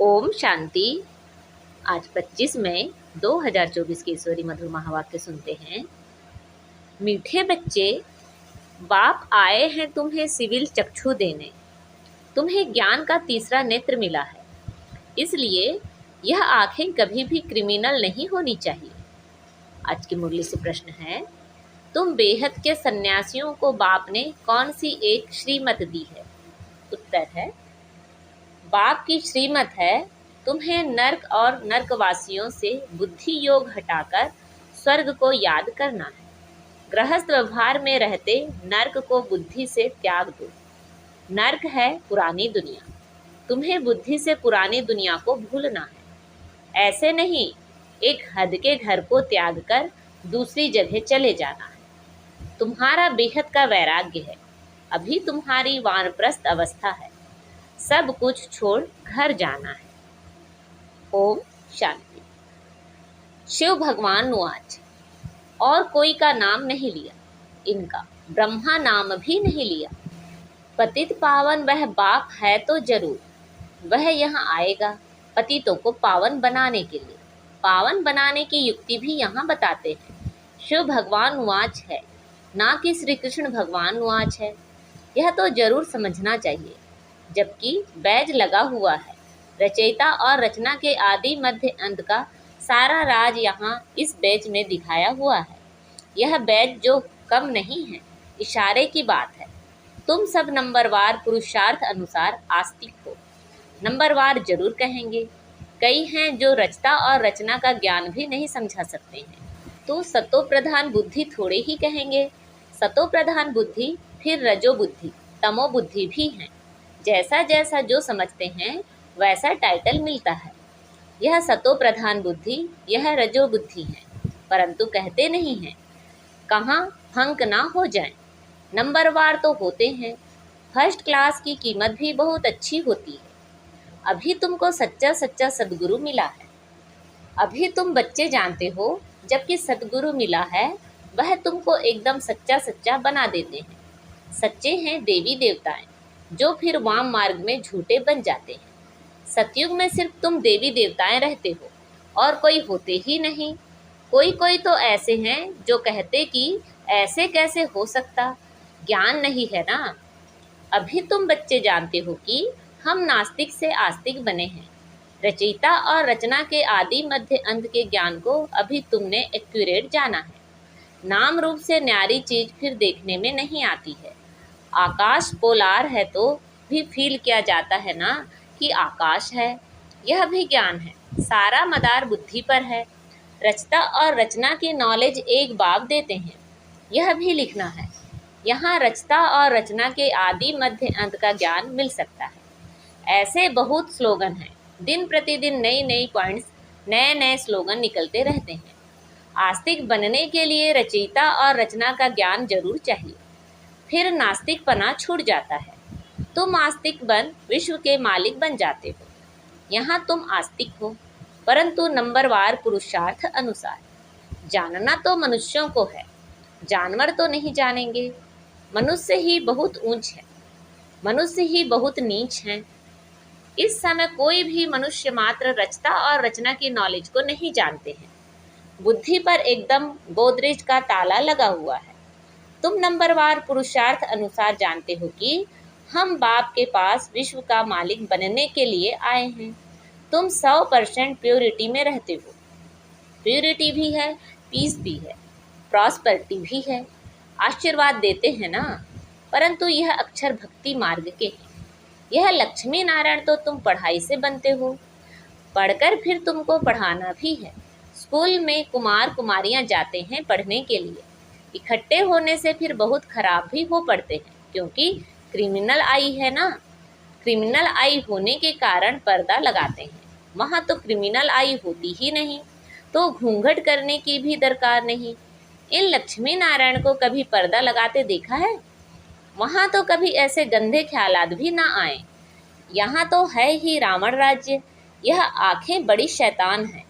ओम शांति। आज 25 मई 2024 के ईश्वरी मधुर महावाक्य सुनते हैं। मीठे बच्चे, बाप आए हैं तुम्हें सिविल चक्षु देने। तुम्हें ज्ञान का तीसरा नेत्र मिला है, इसलिए यह आंखें कभी भी क्रिमिनल नहीं होनी चाहिए। आज की मुरली से प्रश्न है, तुम बेहद के सन्यासियों को बाप ने कौन सी एक श्रीमत दी है? उत्तर है, बाप की श्रीमत है तुम्हें नर्क और नर्कवासियों से बुद्धि योग हटाकर स्वर्ग को याद करना है। गृहस्थ व्यवहार में रहते नर्क को बुद्धि से त्याग दो। नर्क है पुरानी दुनिया, तुम्हें बुद्धि से पुरानी दुनिया को भूलना है। ऐसे नहीं, एक हद के घर को त्याग कर दूसरी जगह चले जाना है। तुम्हारा बेहद का वैराग्य है, अभी तुम्हारी वानप्रस्थ अवस्था है, सब कुछ छोड़ घर जाना है। ओम शांति। शिव भगवान नुआज, और कोई का नाम नहीं लिया, इनका ब्रह्मा नाम भी नहीं लिया। पतित पावन वह बाप है तो जरूर वह यहाँ आएगा पतितों को पावन बनाने के लिए। पावन बनाने की युक्ति भी यहाँ बताते हैं। शिव भगवान नुआज है, ना कि श्री कृष्ण भगवान नुआज है। यह तो जरूर समझना चाहिए। जबकि बैज लगा हुआ है, रचयिता और रचना के आदि मध्य अंत का सारा राज यहाँ इस बैज में दिखाया हुआ है। यह बैज जो कम नहीं है, इशारे की बात है। तुम सब नंबरवार पुरुषार्थ अनुसार आस्तिक हो। नंबरवार जरूर कहेंगे। कई हैं जो रचता और रचना का ज्ञान भी नहीं समझा सकते हैं, तो सतो प्रधान बुद्धि थोड़े ही कहेंगे। सतो प्रधान बुद्धि, फिर रजो बुद्धि, तमो बुद्धि भी हैं। जैसा जैसा जो समझते हैं वैसा टाइटल मिलता है। यह सतो प्रधान बुद्धि, यह रजो बुद्धि है, परंतु कहते नहीं हैं। कहाँ फंक ना हो जाए। नंबरवार तो होते हैं। फर्स्ट क्लास की कीमत भी बहुत अच्छी होती है। अभी तुमको सच्चा सच्चा सद्गुरु मिला है। अभी तुम बच्चे जानते हो, जबकि सद्गुरु मिला है वह तुमको एकदम सच्चा सच्चा बना देते हैं। सच्चे हैं देवी देवताएं, जो फिर वाम मार्ग में झूठे बन जाते हैं। सतयुग में सिर्फ तुम देवी देवताएं रहते हो और कोई होते ही नहीं। कोई कोई तो ऐसे हैं जो कहते कि ऐसे कैसे हो सकता, ज्ञान नहीं है ना। अभी तुम बच्चे जानते हो कि हम नास्तिक से आस्तिक बने हैं। रचयिता और रचना के आदि मध्य अंत के ज्ञान को अभी तुमने एक्यूरेट जाना है। नाम रूप से न्यारी चीज फिर देखने में नहीं आती है। आकाश पोलार है तो भी फील किया जाता है ना कि आकाश है। यह भी ज्ञान है। सारा मदार बुद्धि पर है। रचता और रचना की नॉलेज एक बाप देते हैं, यह भी लिखना है। यहाँ रचता और रचना के आदि मध्य अंत का ज्ञान मिल सकता है। ऐसे बहुत स्लोगन हैं। दिन प्रतिदिन नई नई पॉइंट्स, नए नए स्लोगन निकलते रहते हैं। आस्तिक बनने के लिए रचयिता और रचना का ज्ञान जरूर चाहिए, फिर नास्तिकपना छूट जाता है। तुम आस्तिक बन विश्व के मालिक बन जाते हो। यहाँ तुम आस्तिक हो, परंतु नंबरवार पुरुषार्थ अनुसार। जानना तो मनुष्यों को है, जानवर तो नहीं जानेंगे। मनुष्य ही बहुत ऊंच है, मनुष्य ही बहुत नीच है। इस समय कोई भी मनुष्य मात्र रचता और रचना की नॉलेज को नहीं जानते हैं। बुद्धि पर एकदम गोदरेज का ताला लगा हुआ है। तुम नंबरवार पुरुषार्थ अनुसार जानते हो कि हम बाप के पास विश्व का मालिक बनने के लिए आए हैं। तुम 100% प्योरिटी में रहते हो। प्योरिटी भी है, पीस भी है, प्रॉस्पेरिटी भी है। आशीर्वाद देते हैं ना, परंतु यह अक्षर भक्ति मार्ग के हैं। यह लक्ष्मी नारायण तो तुम पढ़ाई से बनते हो, पढ़कर फिर तुमको पढ़ाना भी है। स्कूल में कुमार कुमारियां जाते हैं पढ़ने के लिए। इकट्ठे होने से फिर बहुत खराब भी हो पड़ते हैं, क्योंकि क्रिमिनल आई है ना। क्रिमिनल आई होने के कारण पर्दा लगाते हैं। वहाँ तो क्रिमिनल आई होती ही नहीं, तो घूंघट करने की भी दरकार नहीं। इन लक्ष्मी नारायण को कभी पर्दा लगाते देखा है? वहाँ तो कभी ऐसे गंदे ख्यालात भी ना आए। यहाँ तो है ही रावण राज्य। यह आंखें बड़ी शैतान है।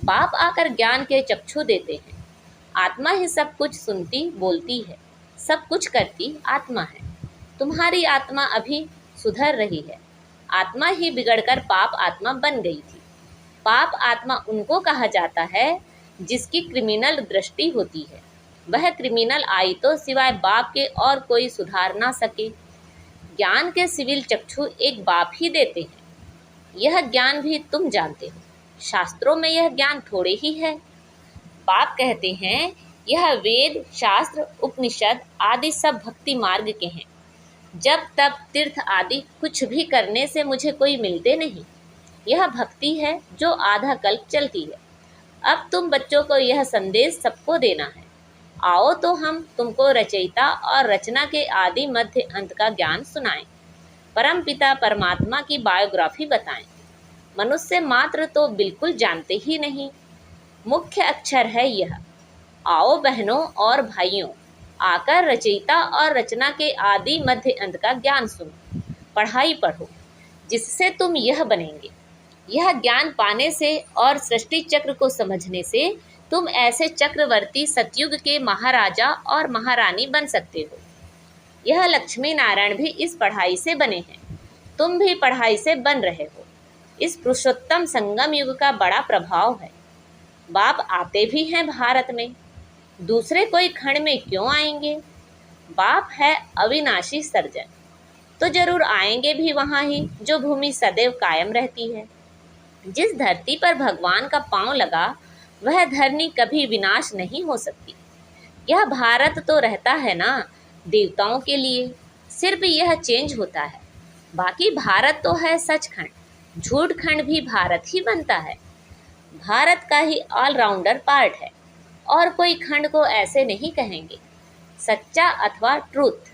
बाप आकर ज्ञान के चक्षु देते हैं। आत्मा ही सब कुछ सुनती बोलती है, सब कुछ करती आत्मा है। तुम्हारी आत्मा अभी सुधर रही है। आत्मा ही बिगड़कर पाप आत्मा बन गई थी। पाप आत्मा उनको कहा जाता है जिसकी क्रिमिनल दृष्टि होती है। वह क्रिमिनल आई तो सिवाय बाप के और कोई सुधार ना सके। ज्ञान के सिविल चक्षु एक बाप ही देते हैं। यह ज्ञान भी तुम जानते हो। शास्त्रों में यह ज्ञान थोड़े ही है। बाप कहते हैं यह वेद, शास्त्र, उपनिषद आदि सब भक्ति मार्ग के हैं। जब तब तीर्थ आदि कुछ भी करने से मुझे कोई मिलते नहीं। यह भक्ति है जो आधा कल्प चलती है। अब तुम बच्चों को यह संदेश सबको देना है। आओ तो हम तुमको रचयिता और रचना के आदि मध्य अंत का ज्ञान सुनाएं। परम पिता परमात्मा की बायोग्राफी बताएं। मनुष्य मात्र तो बिल्कुल जानते ही नहीं। मुख्य अक्षर है यह। आओ बहनों और भाइयों, आकर रचयिता और रचना के आदि मध्य अंत का ज्ञान सुनो। पढ़ाई पढ़ो जिससे तुम यह बनेंगे। यह ज्ञान पाने से और सृष्टि चक्र को समझने से तुम ऐसे चक्रवर्ती सतयुग के महाराजा और महारानी बन सकते हो। यह लक्ष्मी नारायण भी इस पढ़ाई से बने हैं। तुम भी पढ़ाई से बन रहे हो। इस पुरुषोत्तम संगम युग का बड़ा प्रभाव है। बाप आते भी हैं भारत में, दूसरे कोई खंड में क्यों आएंगे? बाप है अविनाशी सर्जन, तो जरूर आएंगे भी वहाँ ही जो भूमि सदैव कायम रहती है। जिस धरती पर भगवान का पांव लगा वह धरनी कभी विनाश नहीं हो सकती। यह भारत तो रहता है ना देवताओं के लिए, सिर्फ यह चेंज होता है। बाकी भारत तो है सचखंड, झूठ खंड भी भारत ही बनता है। भारत का ही ऑलराउंडर पार्ट है और कोई खंड को ऐसे नहीं कहेंगे। सच्चा अथवा ट्रूथ,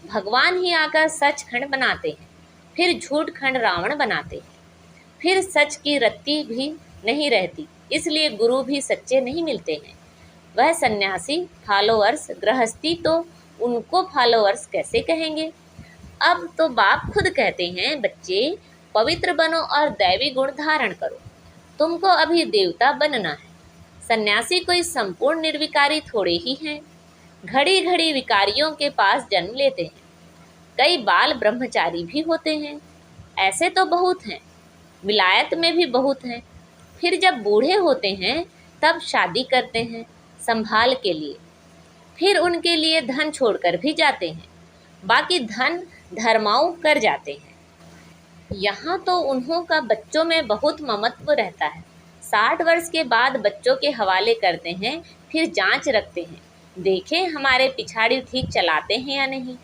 भगवान ही आकर सच खंड बनाते हैं, फिर झूठ खंड रावण बनाते हैं। फिर सच की रत्ती भी नहीं रहती, इसलिए गुरु भी सच्चे नहीं मिलते हैं। वह सन्यासी फॉलोअर्स, गृहस्थी तो उनको फॉलोअर्स कैसे कहेंगे? अब तो बाप खुद कहते हैं बच्चे पवित्र बनो और दैवी गुण धारण करो। तुमको अभी देवता बनना है। सन्यासी कोई संपूर्ण निर्विकारी थोड़े ही हैं। घड़ी घड़ी विकारियों के पास जन्म लेते हैं। कई बाल ब्रह्मचारी भी होते हैं। ऐसे तो बहुत हैं। विलायत में भी बहुत हैं। फिर जब बूढ़े होते हैं तब शादी करते हैं संभाल के लिए। फिर उनके लिए धन छोड़कर भी जाते हैं। बाकी धन धर्माऊ कर जाते हैं। यहाँ तो उन्हों का बच्चों में बहुत ममत्व रहता है। 60 वर्ष के बाद बच्चों के हवाले करते हैं, फिर जांच रखते हैं, देखें हमारे पिछाड़ी ठीक चलाते हैं या नहीं।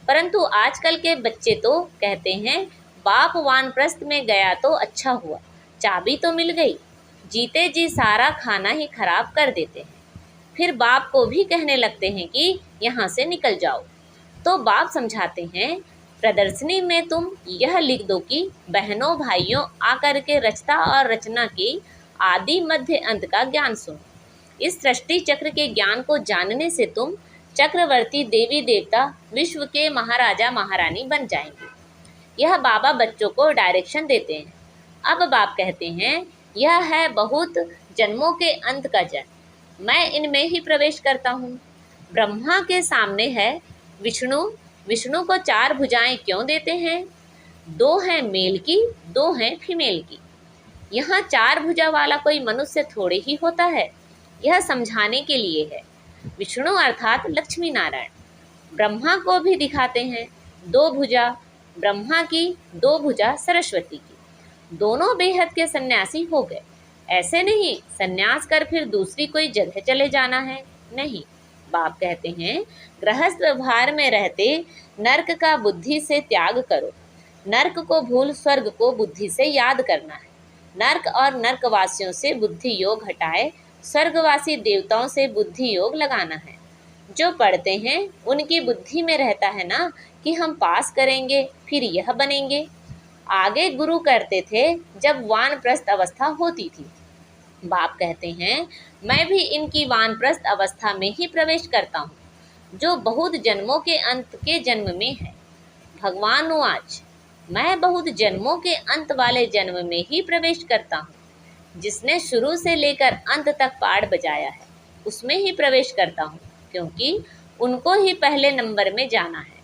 परंतु आजकल के बच्चे तो कहते हैं बाप वानप्रस्थ में गया तो अच्छा हुआ, चाबी तो मिल गई। जीते जी सारा खाना ही खराब कर देते हैं। फिर बाप को भी कहने लगते हैं कि यहाँ से निकल जाओ। तो बाप समझाते हैं प्रदर्शनी में तुम यह लिख दो कि बहनों भाइयों आकर के रचता और रचना की आदि मध्य अंत का ज्ञान सुनो। इस सृष्टि चक्र के ज्ञान को जानने से तुम चक्रवर्ती देवी देवता विश्व के महाराजा महारानी बन जाएंगे। यह बाबा बच्चों को डायरेक्शन देते हैं। अब बाप कहते हैं यह है बहुत जन्मों के अंत का जन्म। मैं इनमें ही प्रवेश करता हूँ। ब्रह्मा के सामने है विष्णु। विष्णु को 4 भुजाएं क्यों देते हैं? 2 हैं मेल की, 2 हैं फीमेल की। यहाँ 4 भुजा वाला कोई मनुष्य थोड़े ही होता है। यह समझाने के लिए है। विष्णु अर्थात लक्ष्मी नारायण। ब्रह्मा को भी दिखाते हैं 2 भुजा ब्रह्मा की, 2 भुजा सरस्वती की। दोनों बेहद के सन्यासी हो गए। ऐसे नहीं सन्यास कर फिर दूसरी कोई जगह चले जाना है, नहीं। बाप कहते हैं गृहस्थ व्यवहार में रहते नर्क का बुद्धि से त्याग करो। नर्क को भूल स्वर्ग को बुद्धि से याद करना है। नर्क और नर्कवासियों से बुद्धि योग हटाए स्वर्गवासी देवताओं से बुद्धि योग लगाना है। जो पढ़ते हैं उनकी बुद्धि में रहता है ना कि हम पास करेंगे फिर यह बनेंगे। आगे गुरु करते थे जब वानप्रस्थ अवस्था होती थी। बाप कहते हैं मैं भी इनकी वानप्रस्थ अवस्था में ही प्रवेश करता हूँ, जो बहुत जन्मों के अंत के जन्म में है। भगवान आज मैं बहुत जन्मों के अंत वाले जन्म में ही प्रवेश करता हूँ। जिसने शुरू से लेकर अंत तक पाड़ बजाया है उसमें ही प्रवेश करता हूँ, क्योंकि उनको ही पहले नंबर में जाना है।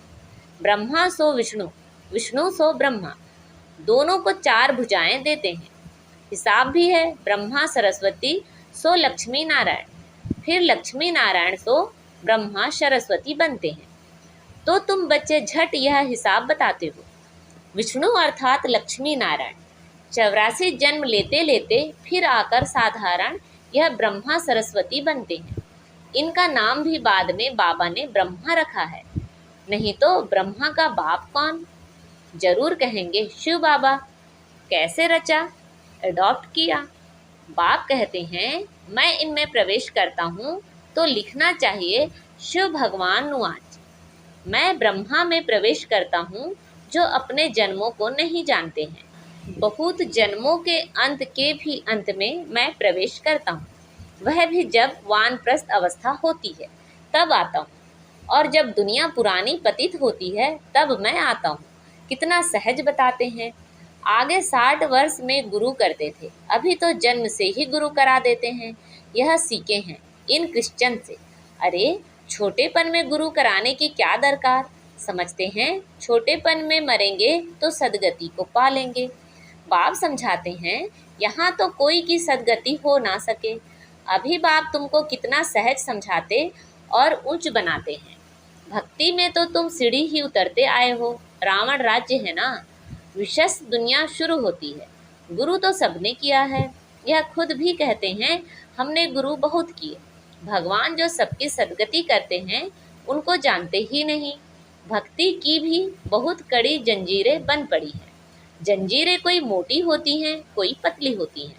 ब्रह्मा सो विष्णु, विष्णु सो ब्रह्मा। दोनों को 4 भुजाएं देते हैं। हिसाब भी है, ब्रह्मा सरस्वती सो लक्ष्मी नारायण, फिर लक्ष्मी नारायण सो ब्रह्मा सरस्वती बनते हैं। तो तुम बच्चे झट यह हिसाब बताते हो। विष्णु अर्थात लक्ष्मी नारायण 84 जन्म लेते लेते फिर आकर साधारण यह ब्रह्मा सरस्वती बनते हैं। इनका नाम भी बाद में बाबा ने ब्रह्मा रखा है, नहीं तो ब्रह्मा का बाप कौन? जरूर कहेंगे शिव बाबा। कैसे रचा, अडॉप्ट किया? बाप कहते हैं मैं इनमें प्रवेश करता हूँ तो लिखना चाहिए शिव भगवान नुआज। मैं ब्रह्मा में प्रवेश करता हूँ जो अपने जन्मों को नहीं जानते हैं। बहुत जन्मों के अंत के भी अंत में मैं प्रवेश करता हूँ, वह भी जब वानप्रस्थ अवस्था होती है तब आता हूँ, और जब दुनिया पुरानी पतित होती है तब मैं आता हूँ। कितना सहज बताते हैं। आगे 60 वर्ष में गुरु करते थे, अभी तो जन्म से ही गुरु करा देते हैं। यह सीखे हैं इन क्रिश्चियन से। अरे छोटेपन में गुरु कराने की क्या दरकार? समझते हैं छोटेपन में मरेंगे तो सदगति को पालेंगे। बाप समझाते हैं यहाँ तो कोई की सदगति हो ना सके। अभी बाप तुमको कितना सहज समझाते और उच्च बनाते हैं। भक्ति में तो तुम सीढ़ी ही उतरते आए हो। रावण राज्य है ना, विशेष दुनिया शुरू होती है। गुरु तो सबने किया है, यह खुद भी कहते हैं हमने गुरु बहुत किए। भगवान जो सबकी सदगति करते हैं उनको जानते ही नहीं। भक्ति की भी बहुत कड़ी जंजीरें बन पड़ी हैं। जंजीरें कोई मोटी होती हैं, कोई पतली होती हैं।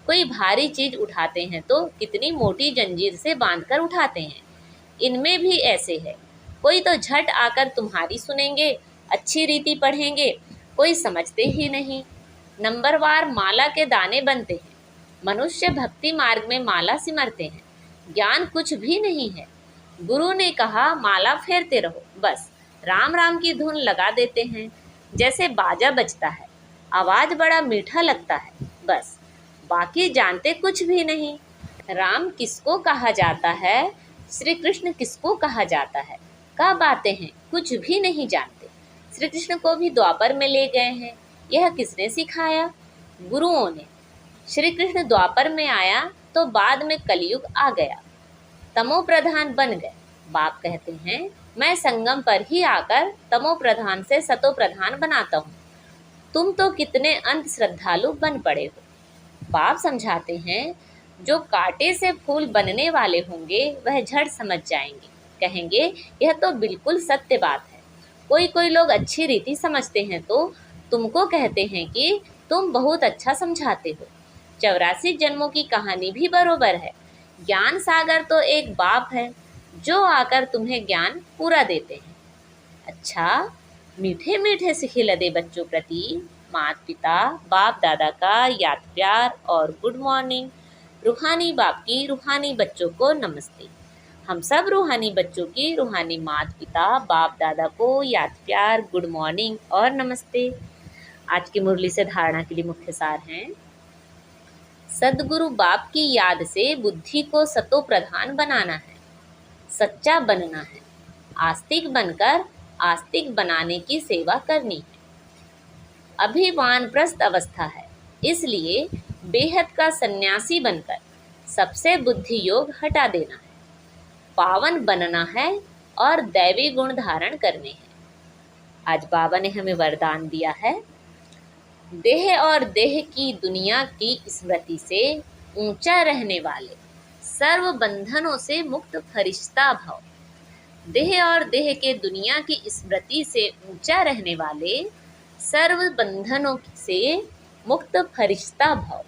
कोई भारी चीज उठाते हैं तो कितनी मोटी जंजीर से बांधकर उठाते हैं। इनमें भी ऐसे है, कोई तो झट आकर तुम्हारी सुनेंगे, अच्छी रीति पढ़ेंगे, कोई समझते ही नहीं। नंबरवार माला के दाने बनते हैं। मनुष्य भक्ति मार्ग में माला सिमरते हैं, ज्ञान कुछ भी नहीं है। गुरु ने कहा माला फेरते रहो, बस राम राम की धुन लगा देते हैं। जैसे बाजा बजता है, आवाज बड़ा मीठा लगता है, बस बाकी जानते कुछ भी नहीं। राम किसको कहा जाता है, श्री कृष्ण किसको कहा जाता है, क्या बातें हैं, कुछ भी नहीं जानते। श्री कृष्ण को भी द्वापर में ले गए हैं, यह किसने सिखाया? गुरुओं ने। श्री कृष्ण द्वापर में आया तो बाद में कलयुग आ गया, तमो प्रधान बन गए। बाप कहते हैं मैं संगम पर ही आकर तमो प्रधान से सतो प्रधान बनाता हूँ। तुम तो कितने अंत श्रद्धालु बन पड़े हो। बाप समझाते हैं जो कांटे से फूल बनने वाले होंगे वह झट समझ जाएंगे, कहेंगे यह तो बिल्कुल सत्य बात है। कोई कोई लोग अच्छी रीति समझते हैं तो तुमको कहते हैं कि तुम बहुत अच्छा समझाते हो। 84 जन्मों की कहानी भी बरोबर है। ज्ञान सागर तो एक बाप है जो आकर तुम्हें ज्ञान पूरा देते हैं। अच्छा, मीठे मीठे से खिलदे बच्चों प्रति माता पिता बाप दादा का याद प्यार और गुड मॉर्निंग। रूहानी बाप की रूहानी बच्चों को नमस्ते। हम सब रूहानी बच्चों की रूहानी माता पिता बाप दादा को याद प्यार, गुड मॉर्निंग और नमस्ते। आज की मुरली से धारणा के लिए मुख्य सार हैं। सदगुरु बाप की याद से बुद्धि को सतो प्रधान बनाना है, सच्चा बनना है, आस्तिक बनकर आस्तिक बनाने की सेवा करनी है। अभी वानप्रस्थ अवस्था है, इसलिए बेहद का सन्यासी बनकर सबसे बुद्धि योग हटा देना है, पावन बनना है और दैवी गुण धारण करने हैं। आज बाबा ने हमें वरदान दिया है, देह और देह की दुनिया की स्मृति से ऊंचा रहने वाले सर्व बंधनों से मुक्त फरिश्ता भव। देह और देह के दुनिया की स्मृति से ऊंचा रहने वाले सर्व बंधनों से मुक्त फरिश्ता भव।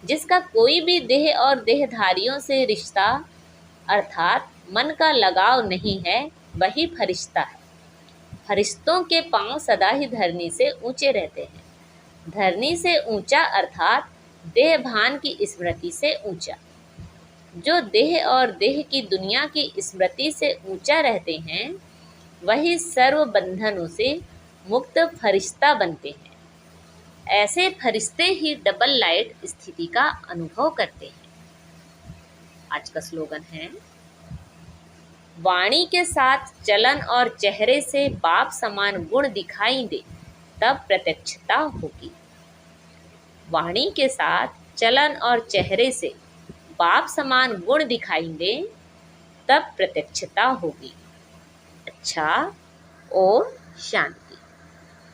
जिसका कोई भी देह और देहधारियों से रिश्ता अर्थात मन का लगाव नहीं है, वही फरिश्ता है। फरिश्तों के पांव सदा ही धरनी से ऊंचे रहते हैं। धरनी से ऊंचा अर्थात देह भान की स्मृति से ऊंचा। जो देह और देह की दुनिया की स्मृति से ऊंचा रहते हैं वही सर्व बंधनों से मुक्त फरिश्ता बनते हैं। ऐसे फरिश्ते ही डबल लाइट स्थिति का अनुभव करते हैं। आज का स्लोगन है, वाणी के साथ चलन और चेहरे से बाप समान गुण दिखाई दे, तब प्रत्यक्षता होगी। वाणी के साथ चलन और चेहरे से बाप समान गुण दिखाई दे, तब प्रत्यक्षता होगी। अच्छा, ओम शांति।